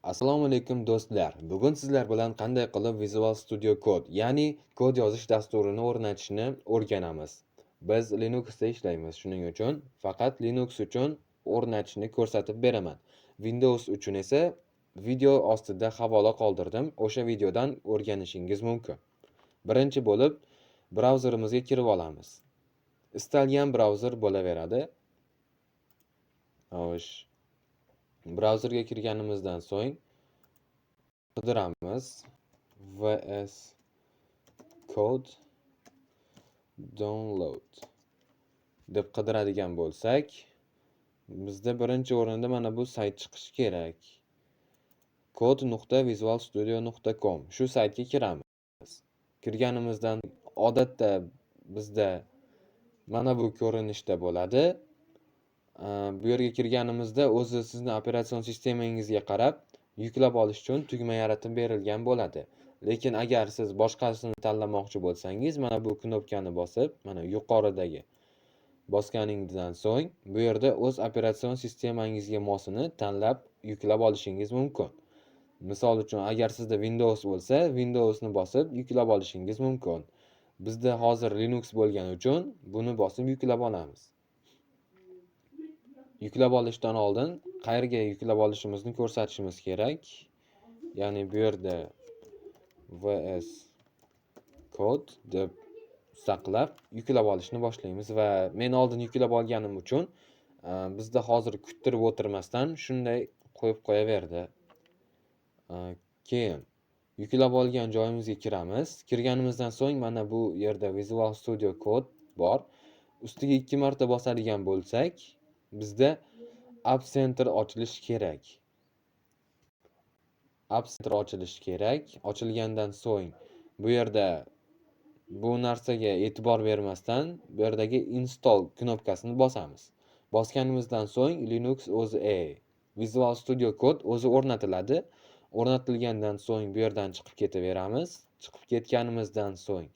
Assalomu alaykum do'stlar. Bugun sizlar bilan qanday qilib Visual Studio Code, ya'ni kod yozish dasturini o'rnatishni o'rganamiz. Biz Linuxda ishlaymiz, shuning uchun faqat Linux uchun o'rnatishni ko'rsatib beraman. Windows uchun esa video ostida havola qoldirdim. O'sha videodan o'rganishingiz mumkin. Birinchi bo'lib brauzerimizga kirib olamiz. Istalgan brauzer bo'laveradi. Xo'sh, brauzerga kirganimizdan so'ng qidiramiz. VS Code download deb qidiradigan bo'lsak, bizda birinchi o'rinda mana bu sayt chiqishi kerak. code.visualstudio.com shu saytga kiramiz. Kirganimizdan odatda bizda mana bu ko'rinishda bo'ladi. Bu yerga kirganimizda o'zi sizni operatsion sistemangizga qarab yuklab olish uchun tugma yaratib berilgan bo'ladi. Lekin agar siz boshqasini tanlamoqchi bo'lsangiz, mana bu knopkani bosib, mana yuqoridagi bosganingizdan so'ng bu yerda o'z operatsion sistemangizga mosini tanlab yuklab olishingiz mumkin. Misol uchun, agar sizda Windows bo'lsa, Windowsni bosib yuklab olishingiz mumkin. Bizda hozir Linux bo'lgani uchun buni bosib yuklab olamiz. Yuklab olishdan oldin qayerga yuklab olishimizni ko'rsatishimiz kerak. Ya'ni bu yerda VS Code deb saqlab yuklab olishni boshlaymiz va men oldin yuklab olganim uchun bizda hozir kuttirib o'tirmasdan shunday qo'yib qo'yaverdi. Keyin yuklab olgan joyimizga kiramiz. Kirganimizdan so'ng mana bu yerda Visual Studio Code bor. Ustiga 2 marta bosadigan bo'lsak, bizda App Center ochilishi kerak. App Center ochilishi kerak. Ochilgandan so'ng bu yerda bu narsaga e'tibor bermasdan bu yerdagi install knopkasini bosamiz. Bosganimizdan so'ng Linux o'zi Visual Studio Code o'zi o'rnatiladi. O'rnatilgandan so'ng bu yerdan chiqib ketaveramiz. Chiqib ketganimizdan so'ng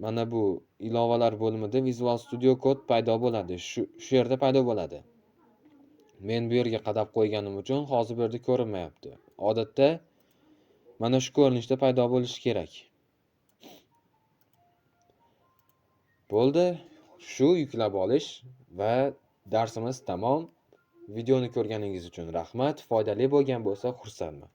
mana bu ilovalar bo'limida Visual Studio Code paydo bo'ladi. Shu yerda paydo bo'ladi. Men bu yerga qadab qo'yganim uchun hozir bu yerda ko'rinmayapti. Odatda mana shu ko'rinishda paydo bo'lishi kerak. Bo'ldi. Shu yuklab olish va darsimiz tamom. Videoni ko'rganingiz uchun rahmat. Foydali bo'lgan bo'lsa xursandman.